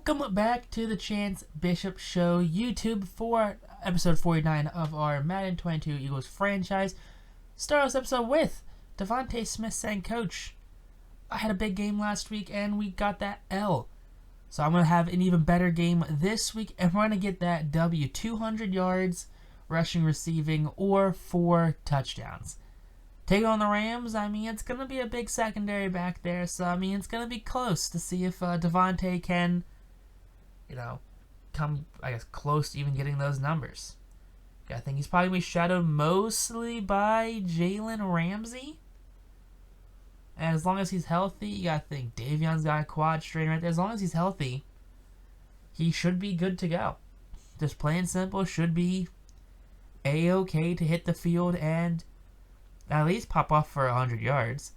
Welcome back to the Chance Bishop Show YouTube for episode 49 of our Madden 22 Eagles franchise. Start this episode with Devonta Smith saying, "Coach, I had a big game last week and we got that L. So I'm going to have an even better game this week and we're going to get that W, 200 yards, rushing, receiving, or 4 touchdowns. Take on the Rams, it's going to be a big secondary back there, so, it's going to be close to see if Devonta can, come, close to even getting those numbers. I think he's probably going to be shadowed mostly by Jalen Ramsey. And as long as he's healthy, you got to think Davion's got a quad strain right there. As long as he's healthy, he should be good to go. Just plain and simple, should be A-okay to hit the field and at least pop off for 100 yards.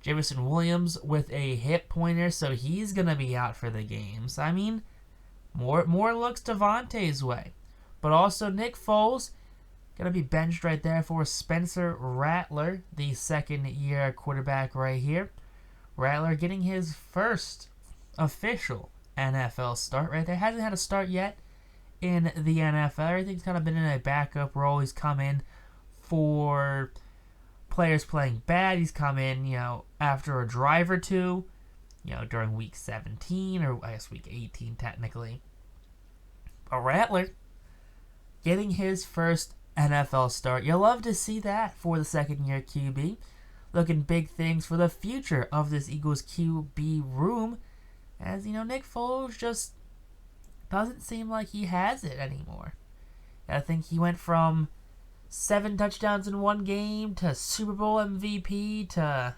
Jameson Williams with a hip pointer, so he's going to be out for the games. More looks Devonta's way. But also Nick Foles, going to be benched right there for Spencer Rattler, the second-year quarterback right here. Rattler getting his first official NFL start right there. Hasn't had a start yet in the NFL. Everything's kind of been in a backup role. He's come in for players playing bad. He's come in, after a drive or two, during week 17, or I guess week 18 technically. But Rattler getting his first NFL start. You'll love to see that for the second-year QB. Looking big things for the future of this Eagles QB room. As, Nick Foles just doesn't seem like he has it anymore. I think he went from 7 touchdowns in one game to Super Bowl MVP to,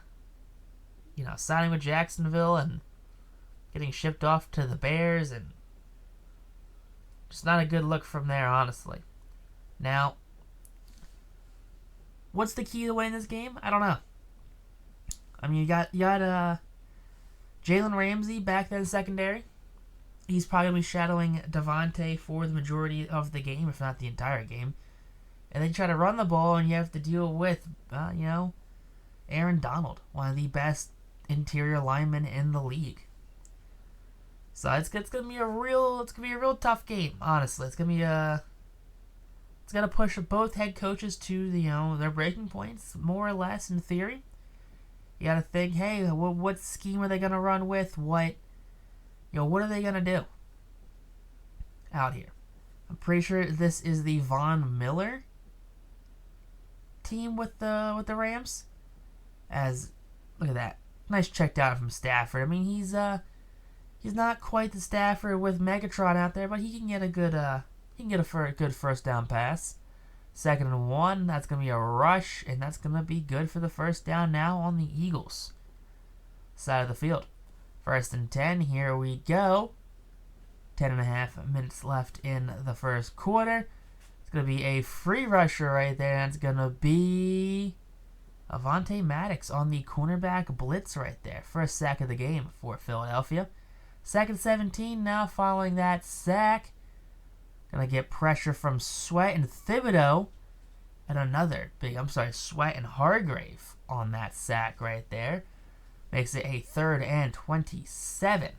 signing with Jacksonville and getting shipped off to the Bears, and just not a good look from there, honestly. Now, what's the key to winning this game? I don't know. You got Jalen Ramsey back there in secondary. He's probably going to be shadowing Devonta for the majority of the game, if not the entire game. And then try to run the ball, and you have to deal with, Aaron Donald, one of the best interior linemen in the league. So it's gonna be a real tough game. Honestly, it's gonna push both head coaches to their breaking points, more or less in theory. You gotta think, hey, what scheme are they gonna run with? What are they gonna do out here? I'm pretty sure this is the Von Miller team with the Rams. As look at that, nice check down from Stafford. He's not quite the Stafford with Megatron out there, but he can get a good good first down pass. 2nd and 1, that's gonna be a rush, and that's gonna be good for the first down now on the Eagles side of the field. 1st and 10, here we go. 10.5 minutes left in the first quarter. It's going to be a free rusher right there, and it's going to be Avonte Maddox on the cornerback blitz right there. First sack of the game for Philadelphia. 2nd 17 now following that sack. Going to get pressure from Sweat and Thibodeau. And Sweat and Hargrave on that sack right there. Makes it a 3rd and 27.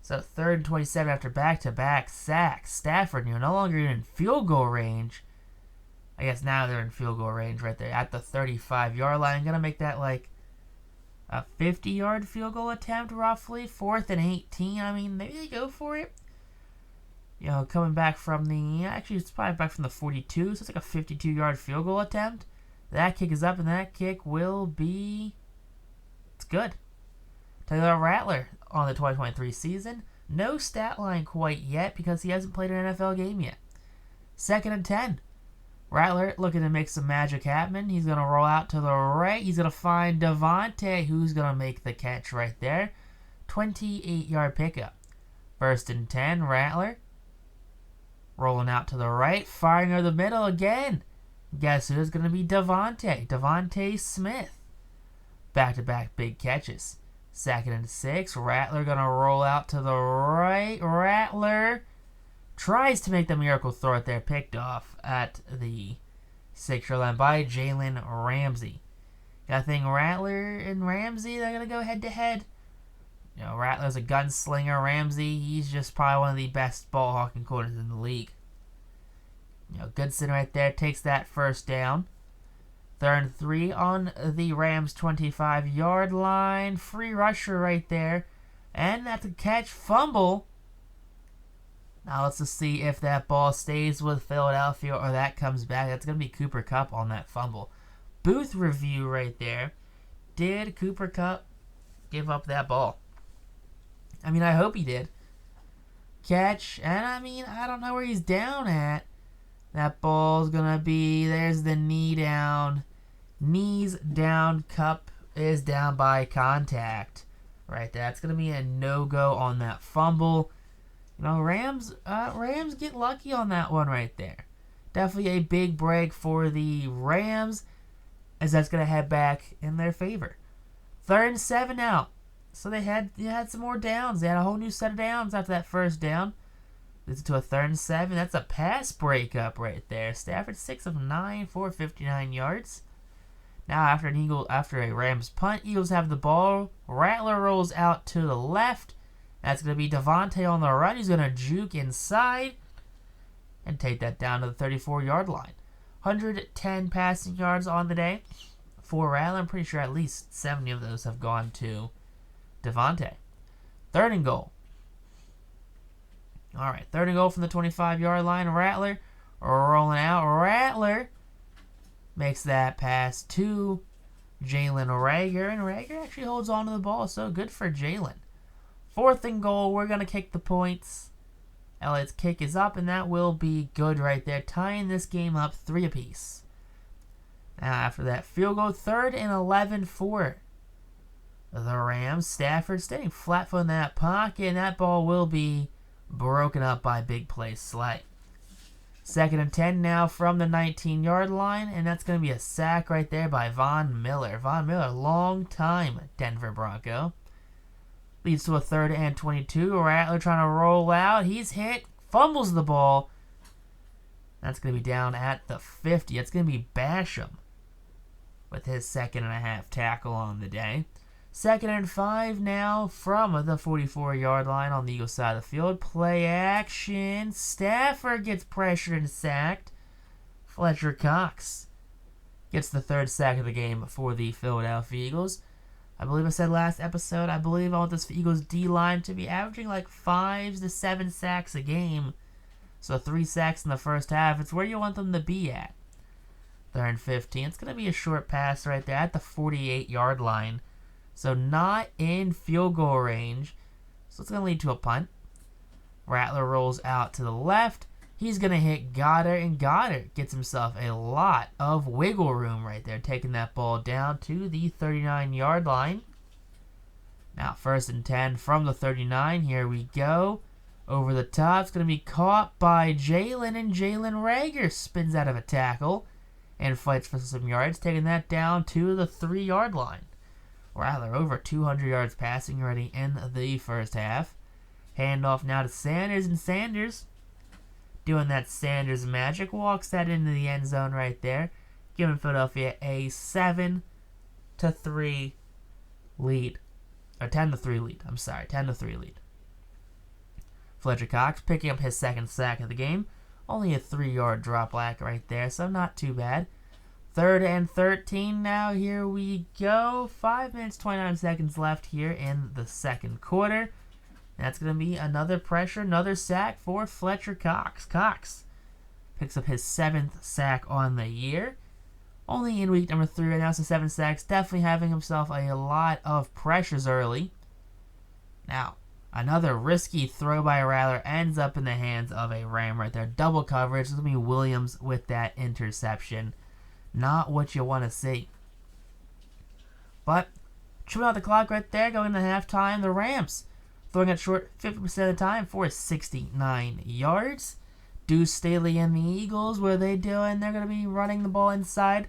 So 3rd and 27 after back-to-back sacks. Stafford, no longer in field goal range. I guess now they're in field goal range right there at the 35-yard line. Going to make that like a 50-yard field goal attempt roughly. 4th and 18. Maybe they go for it. Coming back from it's probably back from the 42. So it's like a 52-yard field goal attempt. That kick is up, and that kick will be... It's good. Taylor Rattler on the 2023 season. No stat line quite yet because he hasn't played an NFL game yet. 2nd and 10. Rattler looking to make some magic happen. He's going to roll out to the right. He's going to find Devonta, who's going to make the catch right there. 28-yard pickup. 1st and 10. Rattler rolling out to the right. Firing over the middle again. Guess who is going to be Devonta Smith. Back-to-back big catches. 2nd and 6. Rattler going to roll out to the right. Rattler tries to make the miracle throw it there. Picked off at the 6-yard line by Jalen Ramsey. Got to think Rattler and Ramsey, they're going to go head-to-head. You know, Rattler's a gunslinger. Ramsey, he's just probably one of the best ball hawking corners in the league. You know, Goodson right there takes that first down. 3rd and 3 on the Rams 25-yard line. Free rusher right there. And that's a catch, fumble. Now let's just see if that ball stays with Philadelphia or that comes back. That's going to be Cooper Kupp on that fumble. Booth review right there. Did Cooper Kupp give up that ball? I mean, I hope he did. Catch, and I mean, I don't know where he's down at. That ball's going to be, there's the knee down. Knees down, Kupp is down by contact. Right there. That's going to be a no-go on that fumble. You know, Rams get lucky on that one right there. Definitely a big break for the Rams, as that's going to head back in their favor. 3rd and 7 now. So they had some more downs. They had a whole new set of downs after that first down. This is to a 3rd and 7. That's a pass breakup right there. Stafford 6 of 9 for 59 yards. Now after a Rams punt, Eagles have the ball. Rattler rolls out to the left. That's going to be Devonta on the run. He's going to juke inside and take that down to the 34-yard line. 110 passing yards on the day for Rattler. I'm pretty sure at least 70 of those have gone to Devonta. 3rd and goal. All right, 3rd and goal from the 25-yard line. Rattler rolling out. Rattler makes that pass to Jalen Reagor, and Reagor actually holds on to the ball, so good for Jalen. 4th and goal, we're going to kick the points. Elliott's kick is up, and that will be good right there, tying this game up 3 apiece. Now, after that field goal, 3rd and 11 for the Rams. Stafford staying flat foot in that pocket, and that ball will be broken up by big play Slay. 2nd and 10 now from the 19-yard line, and that's going to be a sack right there by Von Miller. Von Miller, long time Denver Bronco. Leads to a 3rd and 22. Rattler trying to roll out. He's hit, fumbles the ball. That's going to be down at the 50. It's going to be Basham with his 2nd-and-a-half tackle on the day. 2nd and 5 now from the 44-yard line on the Eagles side of the field. Play action. Stafford gets pressured and sacked. Fletcher Cox gets the 3rd sack of the game for the Philadelphia Eagles. I believe I said last episode, I believe I want this Eagles D-line to be averaging like 5 to 7 sacks a game. So 3 sacks in the first half. It's where you want them to be at. 3rd and 15. It's going to be a short pass right there at the 48-yard line. So not in field goal range. So it's going to lead to a punt. Rattler rolls out to the left. He's going to hit Goddard, and Goddard gets himself a lot of wiggle room right there, taking that ball down to the 39-yard line. Now 1st and 10 from the 39. Here we go. Over the top. It's going to be caught by Jalen, and Jalen Reagor spins out of a tackle and fights for some yards, taking that down to the 3-yard line. Rattler over 200 yards passing already in the first half. Handoff now to Sanders, and Sanders doing that Sanders magic, walks that into the end zone right there, giving Philadelphia a 7-3 lead. Or 10-3 lead. I'm sorry, 10-3 lead. Fletcher Cox picking up his 2nd sack of the game. Only a 3-yard drop back right there, so not too bad. 3rd and 13 now. Here we go. 5 minutes, 29 seconds left here in the 2nd quarter. That's going to be another pressure, another sack for Fletcher Cox. Cox picks up his 7th sack on the year. Only in week number 3 right now, so 7 sacks. Definitely having himself a lot of pressures early. Now, another risky throw by Rattler ends up in the hands of a Ram right there. Double coverage. It's going to be Williams with that interception. Not what you want to see. But, trimming out the clock right there, going into halftime, the Rams throwing it short 50% of the time for 69 yards. Deuce Staley and the Eagles, what are they doing? They're going to be running the ball inside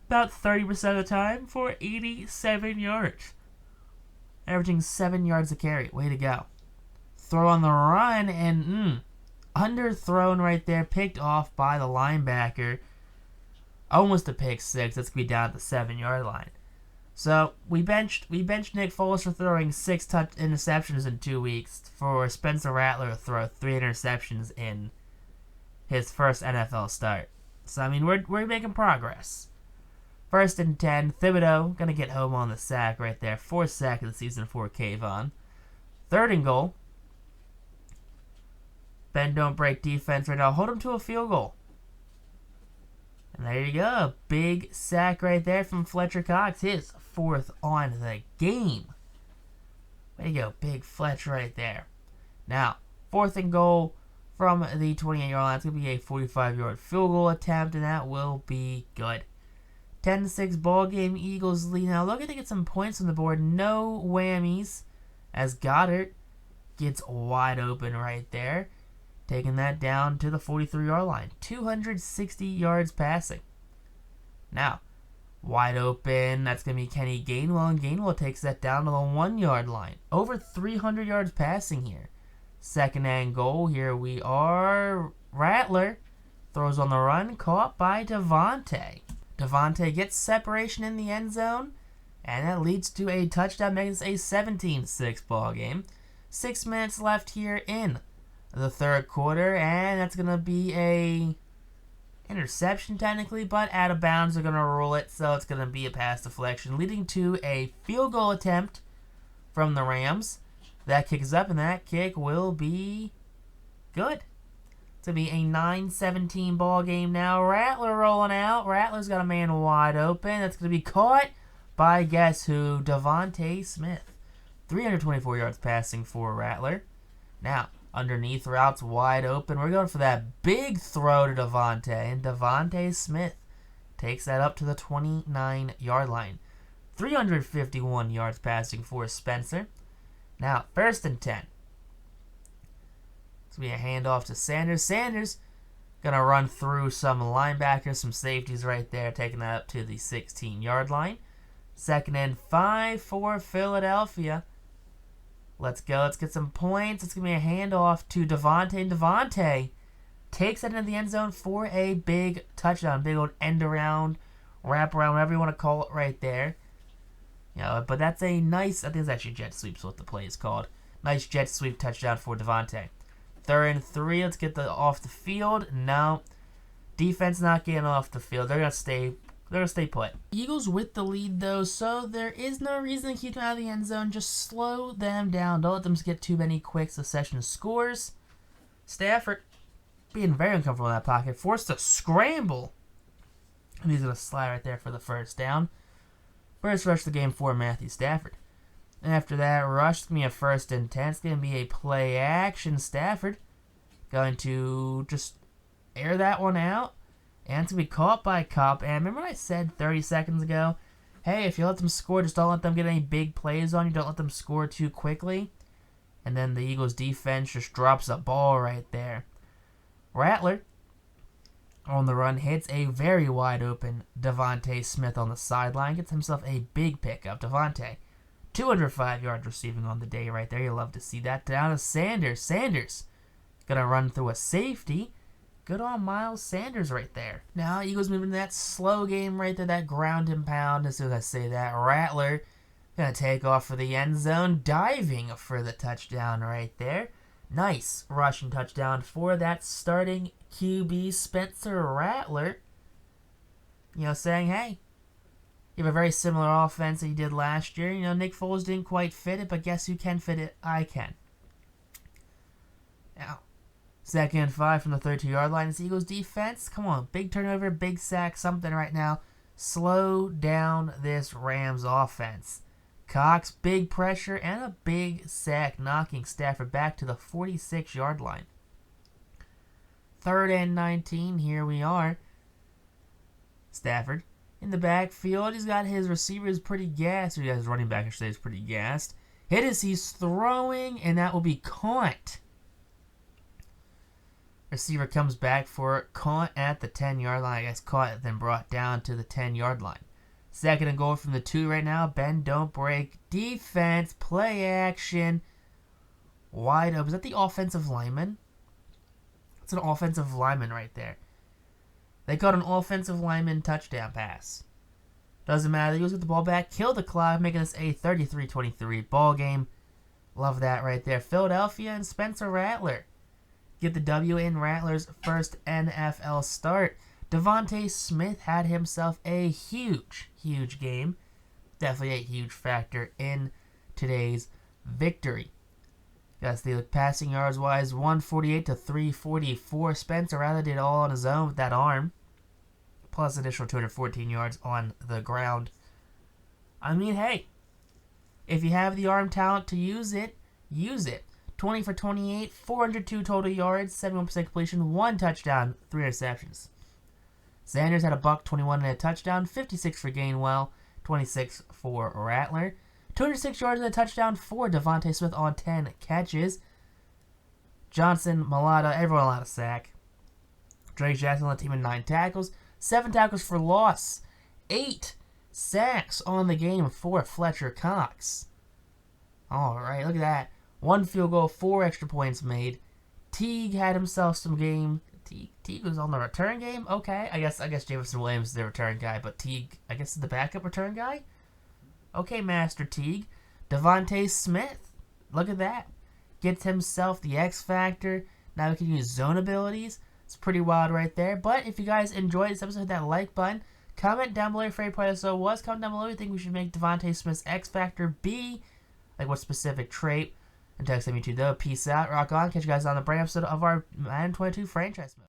about 30% of the time for 87 yards. Averaging 7 yards a carry. Way to go. Throw on the run, and underthrown right there. Picked off by the linebacker. Almost a pick 6. That's going to be down at the 7-yard line. So we benched Nick Foles for throwing 6 interceptions in 2 weeks for Spencer Rattler to throw 3 interceptions in his first NFL start. So I mean we're making progress. 1st and 10, Thibodeau gonna get home on the sack right there. 4th sack of the season for Kayvon. 3rd and goal. Bend don't break defense right now. Hold him to a field goal. And there you go. Big sack right there from Fletcher Cox. His 4th on the game. Way to go. Big Fletch right there. Now, 4th and goal from the 28-yard line. It's going to be a 45-yard field goal attempt, and that will be good. 10-6 ball game. Eagles lead. Now, looking to get some points on the board. No whammies as Goddard gets wide open right there. Taking that down to the 43-yard line. 260 yards passing. Now, wide open. That's going to be Kenny Gainwell. And Gainwell takes that down to the 1-yard line. Over 300 yards passing here. 2nd and goal. Here we are. Rattler throws on the run. Caught by Devonta. Devonta gets separation in the end zone. And that leads to a touchdown. Making this a 17-6 ball game. 6 minutes left here in the 3rd quarter, and that's going to be a interception technically, but out of bounds. They're going to rule it, so it's going to be a pass deflection, leading to a field goal attempt from the Rams. That kick is up, and that kick will be good. It's going to be a 9-17 ball game now. Rattler rolling out. Rattler's got a man wide open. That's going to be caught by, guess who? Devonta Smith. 324 yards passing for Rattler. Now, underneath routes wide open. We're going for that big throw to Devonta, and Devonta Smith takes that up to the 29-yard line. 351 yards passing for Spencer. Now, 1st and 10. It's going to be a handoff to Sanders. Sanders going to run through some linebackers, some safeties right there, taking that up to the 16-yard line. 2nd and 5 for Philadelphia. Let's go. Let's get some points. It's going to be a handoff to Devonta. And Devonta takes that into the end zone for a big touchdown. Big old end around, wrap around, whatever you want to call it right there. You know, but that's a nice, I think it's actually jet sweep is what the play is called. Nice jet sweep touchdown for Devonta. 3rd and 3. Let's get off the field. No. Defense not getting off the field. They're going to stay put. Eagles with the lead, though, so there is no reason to keep them out of the end zone. Just slow them down. Don't let them get too many quick succession scores. Stafford being very uncomfortable in that pocket. Forced to scramble. And he's going to slide right there for the 1st down. First rush of the game for Matthew Stafford. And after that rush, it's going to be a 1st and 10. It's going to be a play action. Stafford going to just air that one out. And to be caught by Cup. And remember what I said 30 seconds ago? Hey, if you let them score, just don't let them get any big plays on you. Don't let them score too quickly. And then the Eagles defense just drops a ball right there. Rattler on the run hits a very wide open Devonta Smith on the sideline. Gets himself a big pickup. Devonta, 205 yards receiving on the day right there. You love to see that. Down to Sanders. Sanders going to run through a safety. Good on Miles Sanders right there. Now, Eagles moving to that slow game right there, that ground and pound. As soon as I say that, Rattler going to take off for the end zone, diving for the touchdown right there. Nice rushing touchdown for that starting QB, Spencer Rattler. You know, saying, hey, you have a very similar offense that you did last year. You know, Nick Foles didn't quite fit it, but guess who can fit it? I can. Now, 2nd and 5 from the 32-yard line. It's Eagles defense. Come on, big turnover, big sack, something right now. Slow down this Rams offense. Cox, big pressure, and a big sack, knocking Stafford back to the 46-yard line. 3rd and 19, here we are. Stafford in the backfield. He's got his receivers pretty gassed. Or his running back, I should say, is pretty gassed. Hit as he's throwing, and that will be caught. Receiver comes back for it, caught at the 10-yard line. I guess caught, then brought down to the 10-yard line. 2nd and goal from the 2 right now. Bend, don't break. Defense, play action. Wide open. Is that the offensive lineman? It's an offensive lineman right there. They caught an offensive lineman touchdown pass. Doesn't matter. The Eagles get the ball back, kill the clock, making this a 33-23 ball game. Love that right there. Philadelphia and Spencer Rattler get the W in Rattler's first NFL start. Devonta Smith had himself a huge game. Definitely a huge factor in today's victory. That's the passing yards wise, 148 to 344. Spencer Rattler did all on his own with that arm, plus additional 214 yards on the ground. I mean, hey, if you have the arm talent to use it, use it. 20 for 28, 402 total yards, 71% completion, 1 touchdown, 3 interceptions. Sanders had a $121 and a touchdown, 56 for Gainwell, 26 for Rattler. 206 yards and a touchdown for Devonta Smith on 10 catches. Johnson, Malata, everyone allowed a sack. Drake Jackson on the team in 9 tackles. 7 tackles for loss. 8 sacks on the game for Fletcher Cox. Alright, look at that. 1 field goal, 4 extra points made. Teague had himself some game. Teague was on the return game? Okay, I guess Jameson Williams is the return guy, but Teague, I guess, is the backup return guy? Okay, Master Teague. Devonta Smith, look at that. Gets himself the X Factor. Now he can use zone abilities. It's pretty wild right there. But if you guys enjoyed this episode, hit that like button. Comment down below your favorite part of the show was. Comment down below you think we should make Devonta Smith's X Factor be. Like what specific trait. And text me to though. Peace out. Rock on. Catch you guys on the brand episode of our Madden 22 franchise mode.